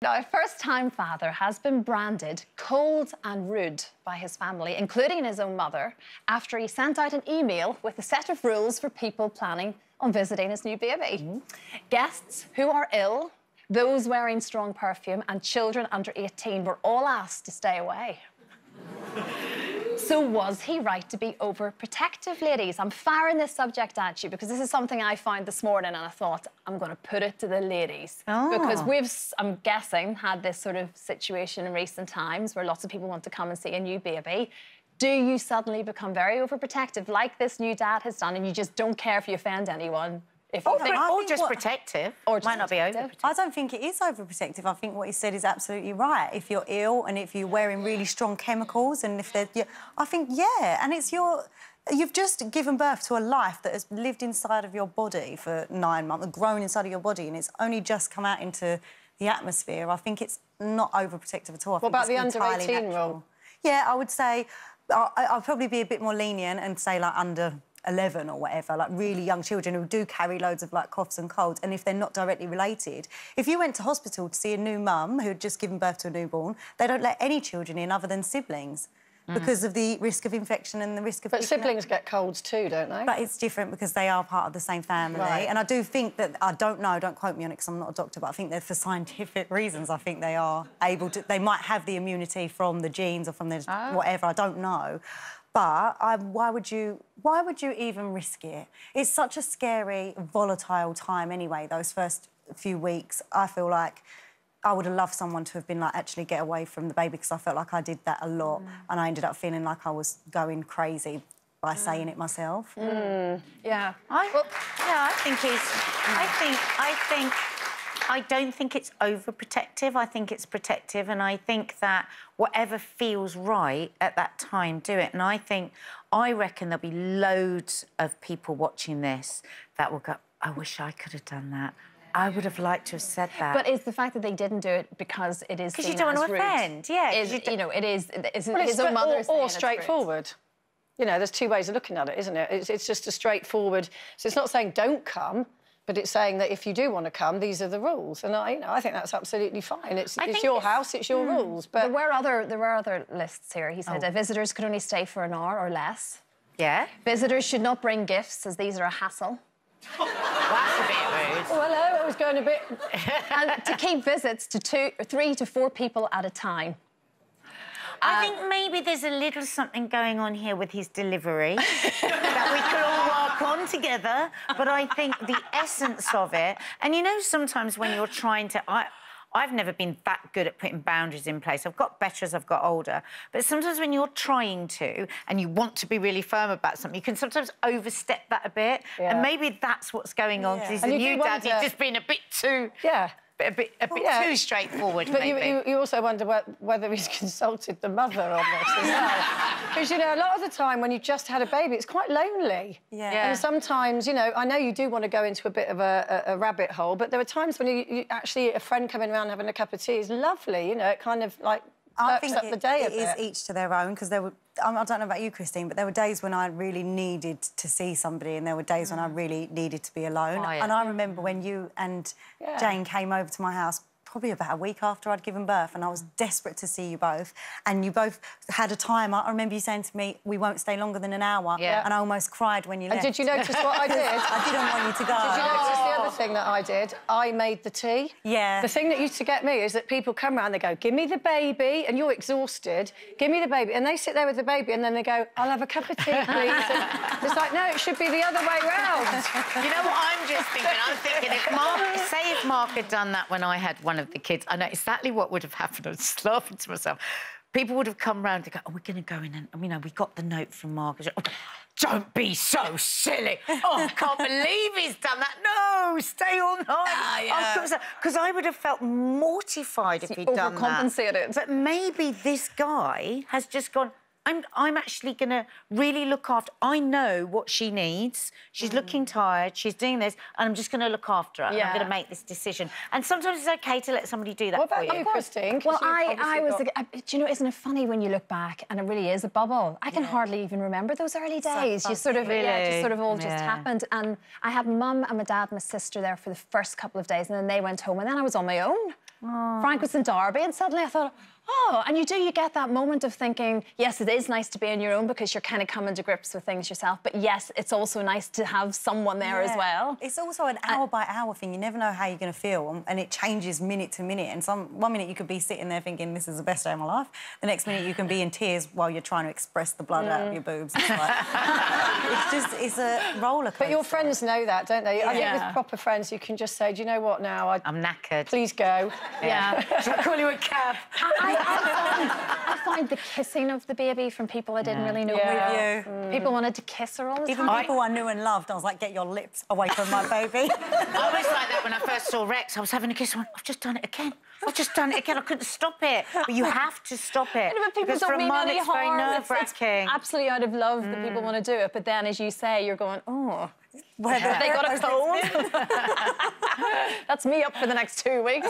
Now, a first-time father has been branded cold and rude by his family, including his own mother, after he sent out an email with a set of rules for people planning on visiting his new baby. Guests who are ill, those wearing strong perfume, and children under 18 were all asked to stay away. So was he right to be overprotective, ladies? I'm firing this subject at you because this is something I found this morning and I thought I'm going to put it to the ladies. Because we've, I'm guessing, had this sort of situation in recent times where lots of people want to come and see a new baby. Do you suddenly become very overprotective like this new dad has done and you just don't care if you offend anyone? If you Or just protective. Or just might not be overprotective. I don't think it is overprotective. I think what he said is absolutely right. If you're ill and if you're wearing really strong chemicals and if they're... I think, yeah, and it's your... You've just given birth to a life that has lived inside of your body for 9 months, grown inside of your body, and it's only just come out into the atmosphere. I think it's not overprotective at all. What about the under-18 rule? Yeah, I would say... I'll probably be a bit more lenient and say, like, under 11 or whatever, like really young children who do carry loads of like coughs and colds, and if they're not directly related. If you went to hospital to see a new mum who'd just given birth to a newborn, they don't let any children in other than siblings because of the risk of infection and the risk of... But siblings get colds too, don't they? But it's different because they are part of the same family. Right. And I do think that, I don't know, don't quote me on it because I'm not a doctor, but I think that for scientific reasons, I think they are able to... They might have the immunity from the genes or from the whatever, I don't know. But why would you even risk it? It's such a scary, volatile time anyway, those first few weeks. I feel like I would have loved someone to have been like, actually get away from the baby, because I felt like I did that a lot and I ended up feeling like I was going crazy by saying it myself. Yeah. I think I don't think it's overprotective. I think it's protective, and I think that whatever feels right at that time, do it. And I reckon there'll be loads of people watching this that will go, I wish I could have done that. I would have liked to have said that. But is the fact that they didn't do it because it is seen as rude? Because you don't want to offend, yeah. You know, it is his own mother or straightforward. You know, there's two ways of looking at it, isn't it? It's just a straightforward... So it's not saying don't come, but it's saying that if you do want to come, these are the rules. And I think that's absolutely fine. It's your house, it's your rules. But there were other lists here. He said visitors could only stay for an hour or less. Yeah. Visitors should not bring gifts, as these are a hassle. That's a bit rude. Oh, hello, I was going a bit... And to keep visits to 3 to 4 people at a time. I think maybe there's a little something going on here with his delivery that we could all work on together. But I think the essence of it... And, you know, sometimes when you're trying to... I've never been that good at putting boundaries in place. I've got better as I've got older. But sometimes when you're trying to and you want to be really firm about something, you can sometimes overstep that a bit. Yeah. And maybe that's what's going on, because he's a new dad. He's just been a bit too... Yeah. A bit too straightforward, but maybe. You also wonder whether he's consulted the mother on this as well. Because, you know, a lot of the time when you've just had a baby, it's quite lonely. Yeah. And sometimes, you know, I know you do want to go into a bit of a rabbit hole, but there are times when you actually, a friend coming around having a cup of tea is lovely, you know, it kind of, like, perks up the day a bit. It is each to their own, because there were... I don't know about you, Christine, but there were days when I really needed to see somebody and there were days when I really needed to be alone. And I remember when you and Jane came over to my house probably about a week after I'd given birth, and I was desperate to see you both, and you both had a time. I remember you saying to me, we won't stay longer than an hour, and I almost cried when you left. And did you notice what I did? I didn't want you to go. Did you notice the other thing that I did? I made the tea. Yeah. The thing that used to get me is that people come round, they go, give me the baby, and you're exhausted, give me the baby, and they sit there with the baby, and then they go, I'll have a cup of tea, please. It's like, no, it should be the other way round. You know what I'm just thinking? I'm thinking, if Mark had done that when I had one of the kids, I know exactly what would have happened. I was just laughing to myself. People would have come round and go, oh, we're going to go in and, you know, we got the note from Mark. Oh, don't be so silly. Oh, I can't believe he's done that. No, stay all night. Because I would have felt mortified if he'd done that. Overcompensated. But maybe this guy has just gone, I'm actually going to really look after... I know what she needs. She's looking tired, she's doing this, and I'm just going to look after her. And I'm going to make this decision. And sometimes it's OK to let somebody do that for you. What about you, Christine? Well, I was... do you know, isn't it funny when you look back and it really is a bubble? I can hardly even remember those early days. You sort of... it just sort of all just happened. And I had Mum and my dad and my sister there for the first couple of days, and then they went home, and then I was on my own. Frank was in Derby, and suddenly I thought, oh, and you get that moment of thinking, yes, it is nice to be on your own because you're kind of coming to grips with things yourself, but yes, it's also nice to have someone there as well. It's also an hour-by-hour thing. You never know how you're going to feel, and it changes minute to minute. And one minute you could be sitting there thinking, this is the best day of my life. The next minute you can be in tears while you're trying to express the blood out of your boobs. It's like, it's a roller coaster. But your friends know that, don't they? Yeah. I think with proper friends, you can just say, do you know what now? I'm knackered. Please go. Yeah. Shall I call you a cab? I find the kissing of the baby from people I didn't really know. With you. People wanted to kiss her all the Even time. people I knew and loved, I was like, get your lips away from my baby. I was like that when I first saw Rex. I was having a kiss. I went, I've just done it again. I've just done it again. I couldn't stop it. But you have to stop it. But people because don't for a mean mum, any it's very harm. nerve-wracking. It's absolutely out of love that people want to do it. But then, as you say, you're going, oh, Where they got a cold. That's me up for the next 2 weeks.